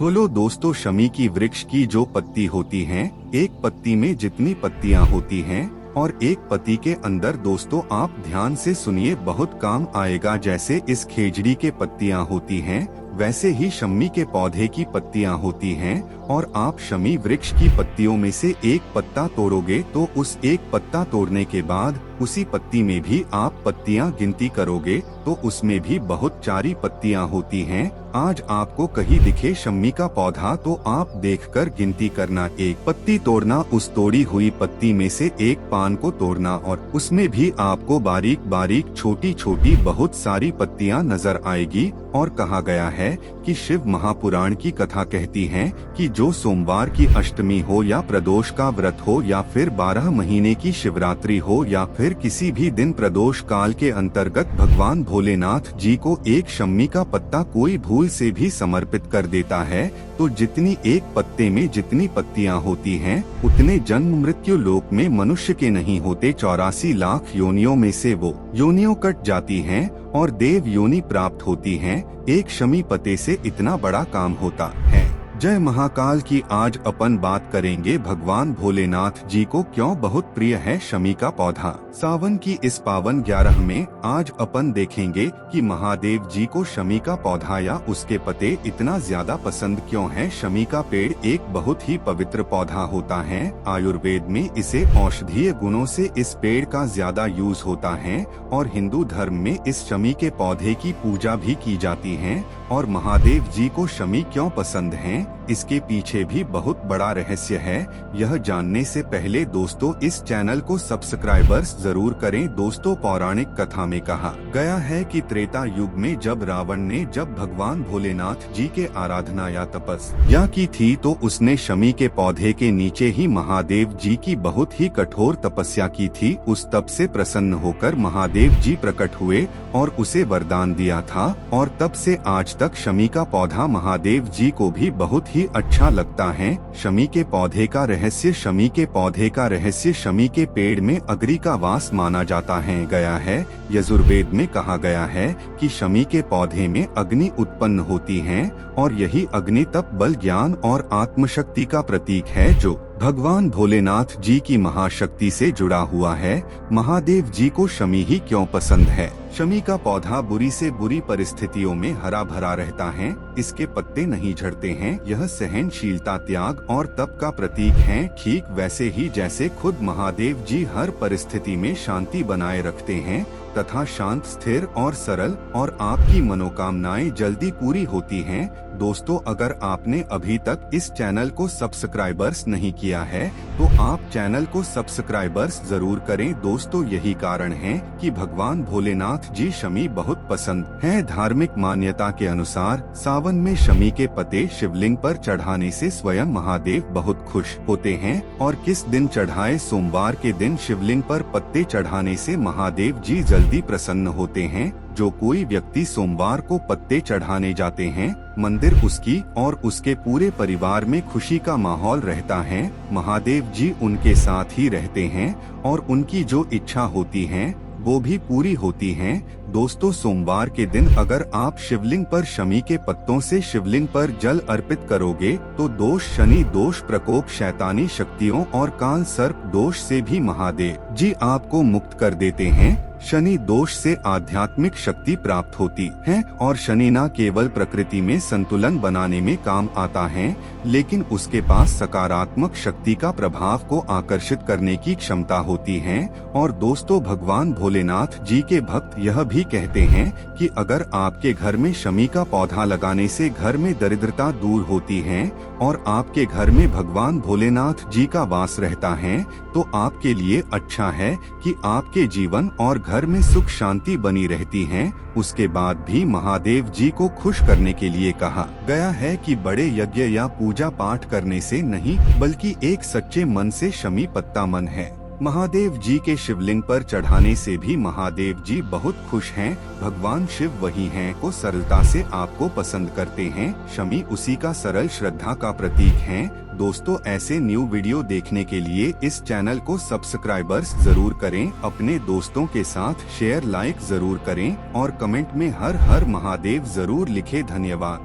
बोलो दोस्तों, शमी की वृक्ष की जो पत्ती होती हैं, एक पत्ती में जितनी पत्तियां होती हैं और एक पत्ती के अंदर, दोस्तों आप ध्यान से सुनिए, बहुत काम आएगा। जैसे इस खेजड़ी के पत्तियां होती हैं, वैसे ही शमी के पौधे की पत्तियां होती हैं। और आप शमी वृक्ष की पत्तियों में से एक पत्ता तोड़ोगे तो उस एक पत्ता तोड़ने के बाद उसी पत्ती में भी आप पत्तियां गिनती करोगे तो उसमें भी बहुत सारी पत्तियां होती हैं। आज आपको कहीं दिखे शमी का पौधा तो आप देखकर गिनती करना, एक पत्ती तोड़ना, उस तोड़ी हुई पत्ती में से एक पान को तोड़ना और उसमें भी आपको बारीक बारीक छोटी छोटी बहुत सारी पत्तियां नजर आएगी। और कहा गया है कि शिव महापुराण की कथा कहती है कि जो सोमवार की अष्टमी हो या प्रदोष का व्रत हो या फिर 12 महीने की शिवरात्रि हो या फिर किसी भी दिन प्रदोष काल के अंतर्गत भगवान भोलेनाथ जी को एक शमी का पत्ता कोई भूल से भी समर्पित कर देता है तो जितनी एक पत्ते में जितनी पत्तियां होती हैं, उतने जन्म मृत्यु लोक में मनुष्य के नहीं होते। 84 लाख योनियों में से वो योनियों कट जाती हैं और देव योनि प्राप्त होती हैं। एक शमी पत्ते से इतना बड़ा काम होता है। जय महाकाल की आज अपन बात करेंगे भगवान भोलेनाथ जी को क्यों बहुत प्रिय है शमी का पौधा। सावन की इस पावन 11 में आज अपन देखेंगे कि महादेव जी को शमी का पौधा या उसके पत्ते इतना ज्यादा पसंद क्यों है। शमी का पेड़ एक बहुत ही पवित्र पौधा होता है। आयुर्वेद में इसे औषधीय गुणों से इस पेड़ का ज्यादा यूज होता है और हिंदू धर्म में इस शमी के पौधे की पूजा भी की जाती है। और महादेव जी को शमी क्यों पसंद है, इसके पीछे भी बहुत बड़ा रहस्य है। यह जानने से पहले दोस्तों इस चैनल को सब्सक्राइबर्स जरूर करें। दोस्तों पौराणिक कथा में कहा गया है कि त्रेता युग में जब रावण ने जब भगवान भोलेनाथ जी के आराधना या तपस्या की थी तो उसने शमी के पौधे के नीचे ही महादेव जी की बहुत ही कठोर तपस्या की थी। उस तप से प्रसन्न होकर महादेव जी प्रकट हुए और उसे वरदान दिया था और तब से आज तक शमी का पौधा महादेव जी को भी बहुत ही अच्छा लगता है। शमी के पौधे का रहस्य, शमी के पौधे का रहस्य, शमी के पेड़ में अग्नि का वास माना जाता है। गया है यजुर्वेद में कहा गया है कि शमी के पौधे में अग्नि उत्पन्न होती है और यही अग्नि तप, बल, ज्ञान और आत्मशक्ति का प्रतीक है जो भगवान भोलेनाथ जी की महाशक्ति से जुड़ा हुआ है। महादेव जी को शमी ही क्यों पसंद है। शमी का पौधा बुरी से बुरी परिस्थितियों में हरा भरा रहता है। इसके पत्ते नहीं झड़ते हैं। यह सहनशीलता, त्याग और तप का प्रतीक है। ठीक वैसे ही जैसे खुद महादेव जी हर परिस्थिति में शांति बनाए रखते हैं तथा शांत, स्थिर और सरल, और आपकी मनोकामनाएं जल्दी पूरी होती हैं। दोस्तों अगर आपने अभी तक इस चैनल को सब्सक्राइबर्स नहीं किया है तो आप चैनल को सब्सक्राइबर्स जरूर करें। दोस्तों यही कारण है कि भगवान भोलेनाथ जी शमी बहुत पसंद है। धार्मिक मान्यता के अनुसार सावन में शमी के पत्ते शिवलिंग पर चढ़ाने से स्वयं महादेव बहुत खुश होते हैं और किस दिन चढ़ाए, सोमवार के दिन शिवलिंग पर पत्ते चढ़ाने से महादेव जी जल्दी प्रसन्न होते हैं। जो कोई व्यक्ति सोमवार को पत्ते चढ़ाने जाते हैं, मंदिर उसकी और उसके पूरे परिवार में खुशी का माहौल रहता है। महादेव जी उनके साथ ही रहते हैं और उनकी जो इच्छा होती है वो भी पूरी होती हैं। दोस्तों सोमवार के दिन अगर आप शिवलिंग पर शमी के पत्तों से शिवलिंग पर जल अर्पित करोगे तो दोष, शनि दोष, प्रकोप, शैतानी शक्तियों और काल सर्प दोष से भी महादेव जी आपको मुक्त कर देते हैं। शनि दोष से आध्यात्मिक शक्ति प्राप्त होती है और शनि न केवल प्रकृति में संतुलन बनाने में काम आता है लेकिन उसके पास सकारात्मक शक्ति का प्रभाव को आकर्षित करने की क्षमता होती है। और दोस्तों भगवान भोलेनाथ जी के भक्त यह भी कहते हैं कि अगर आपके घर में शमी का पौधा लगाने से घर में दरिद्रता दूर होती है और आपके घर में भगवान भोलेनाथ जी का वास रहता है तो आपके लिए अच्छा है कि आपके जीवन और घर में सुख शांति बनी रहती है। उसके बाद भी महादेव जी को खुश करने के लिए कहा गया है कि बड़े यज्ञ या पूजा पाठ करने से नहीं बल्कि एक सच्चे मन से शमी पत्ता मन है। महादेव जी के शिवलिंग पर चढ़ाने से भी महादेव जी बहुत खुश हैं। भगवान शिव वही हैं को सरलता से आपको पसंद करते हैं। शमी उसी का सरल श्रद्धा का प्रतीक हैं। दोस्तों ऐसे न्यू वीडियो देखने के लिए इस चैनल को सब्सक्राइबर्स जरूर करें। अपने दोस्तों के साथ शेयर, लाइक जरूर करें और कमेंट में हर हर महादेव जरूर लिखें। धन्यवाद।